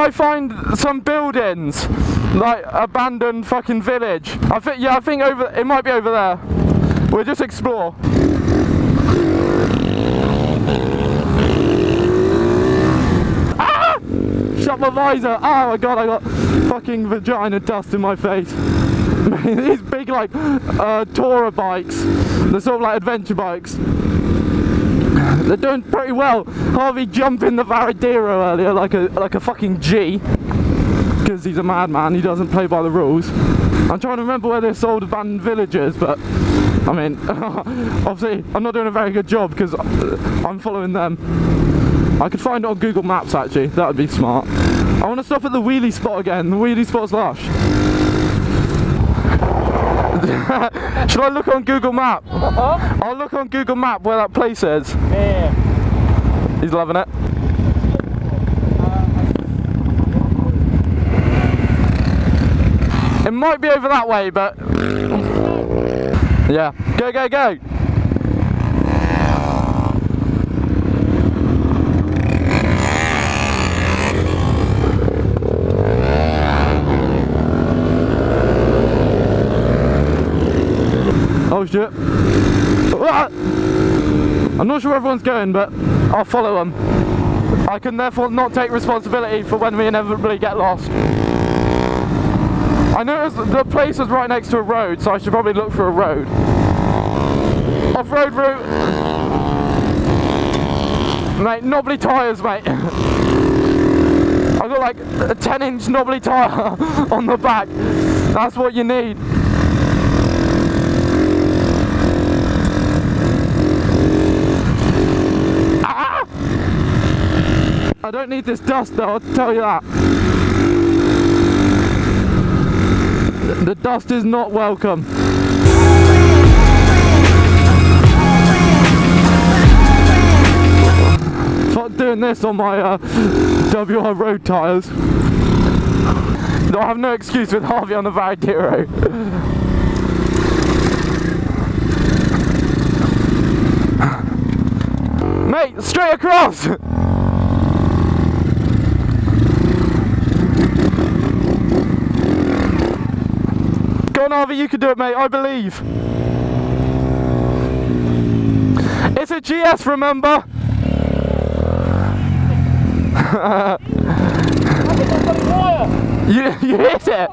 might find some buildings, like abandoned fucking village. I think over. It might be over there. We'll just explore. Ah! Shut my visor. Oh my god, I got fucking vagina dust in my face. These big like tourer bikes. They're sort of like adventure bikes. They're doing pretty well. Harvey jumped in the Varadero earlier like a fucking G, because he's a madman. He doesn't play by the rules. I'm trying to remember where this old abandoned village is, but I mean, obviously I'm not doing a very good job because I'm following them. I could find it on Google Maps actually. That would be smart. I want to stop at the wheelie spot again. The wheelie spot's lush. Should I look on Google Map? I'll look on Google Map where that place is. Yeah. He's loving it. It might be over that way, but yeah. Go, go, go! Oh shit. Ah! I'm not sure where everyone's going, but I'll follow them. I can therefore not take responsibility for when we inevitably get lost. I noticed the place was right next to a road, so I should probably look for a road. Off-road route. Mate, knobbly tyres, mate. I've got like a 10-inch knobbly tyre on the back. That's what you need. I don't need this dust though, I'll tell you that. The dust is not welcome. Fuck doing this on my WR road tyres. I have no excuse with Harvey on the Varadero. Mate, straight across! Go on, Harvey, you can do it, mate, I believe. It's a GS, remember? you hit it!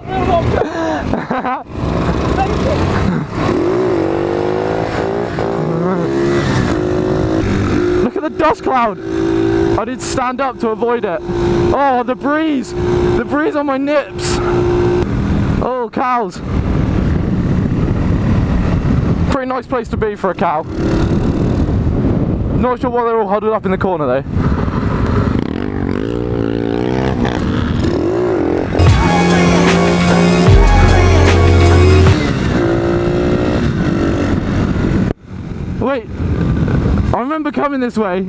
Look at the dust cloud! I did stand up to avoid it. Oh, the breeze! The breeze on my nips! Oh, cows! Pretty nice place to be for a cow. Not sure why they're all huddled up in the corner though. Wait, I remember coming this way.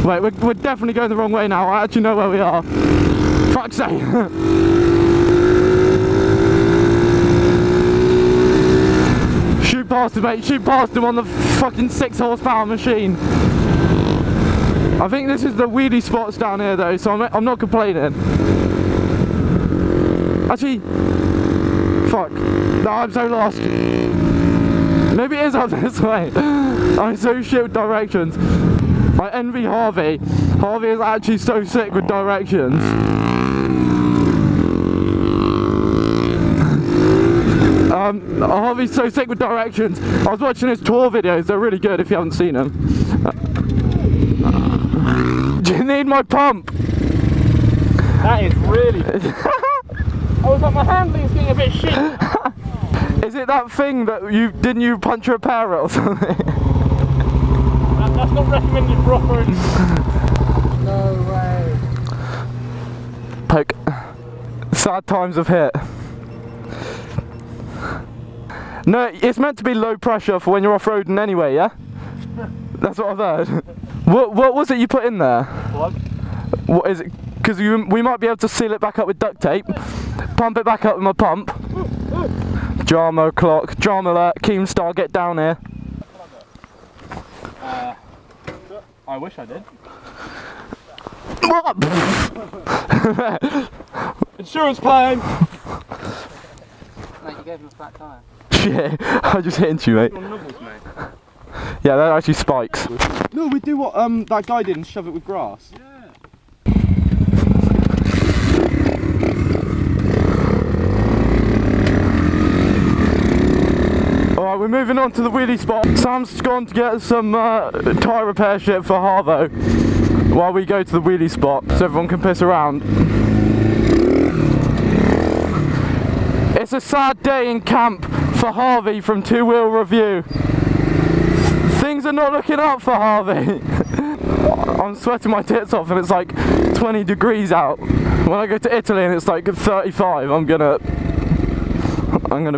Wait, we're definitely going the wrong way now. I actually know where we are. Fuck's sake. Shoot past him, mate. Shoot past him on the fucking 6 horsepower machine. I think this is the wheelie spots down here though, so I'm not complaining. Actually, fuck. No, I'm so lost. Maybe it is up this way. I'm so shit with directions. I envy Harvey. Harvey is actually so sick with directions. Harvey's so sick with directions. I was watching his tour videos, they're really good if you haven't seen them. Do you need my pump? That is really I was like, my handling's getting a bit shit. Is it that thing that didn't you puncture a pair or something? That's not recommended for off-road. No way. Poke. Sad times have hit. No, it's meant to be low pressure for when you're off-roading anyway, yeah? That's what I've heard. What was it you put in there? What? What is it? Because we might be able to seal it back up with duct tape. Pump it back up with my pump. Drama clock, drama alert, Keemstar, get down here. I wish I did. Insurance claim! Mate, you gave him a flat tyre. Shit, I just hit into you, mate. Yeah, they're actually spikes. No, we do what that guy did and shove it with grass. Yeah. Alright, we're moving on to the wheelie spot. Sam's gone to get some tyre repair shit for Harvey while we go to the wheelie spot so everyone can piss around. It's a sad day in camp for Harvey from Two Wheel Review. Things are not looking up for Harvey. I'm sweating my tits off and it's like 20 degrees out. When I go to Italy and it's like 35, I'm gonna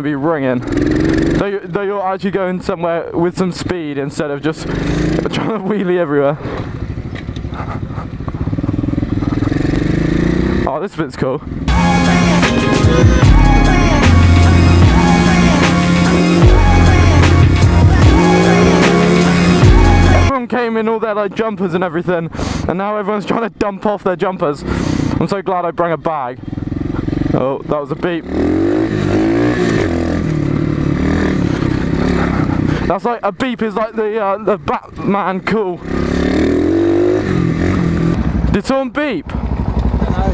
be ringing. Though you're actually going somewhere with some speed instead of just trying to wheelie everywhere. Oh, this bit's cool. Everyone came in all their like jumpers and everything, and now everyone's trying to dump off their jumpers. I'm so glad I brought a bag. Oh, that was a beep. That's like a beep is like the Batman cool. Did someone beep? No,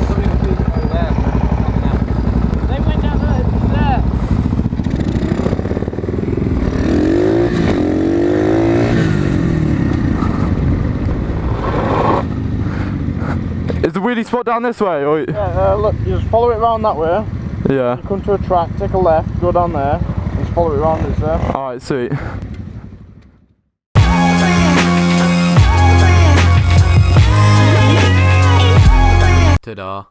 somebody was beeping over there. They went down there. Is the wheelie spot down this way? Or... Yeah, look, you just follow it around that way. Yeah. You come to a track, take a left, go down there, just follow it around this there. Alright, sweet. Ta-da.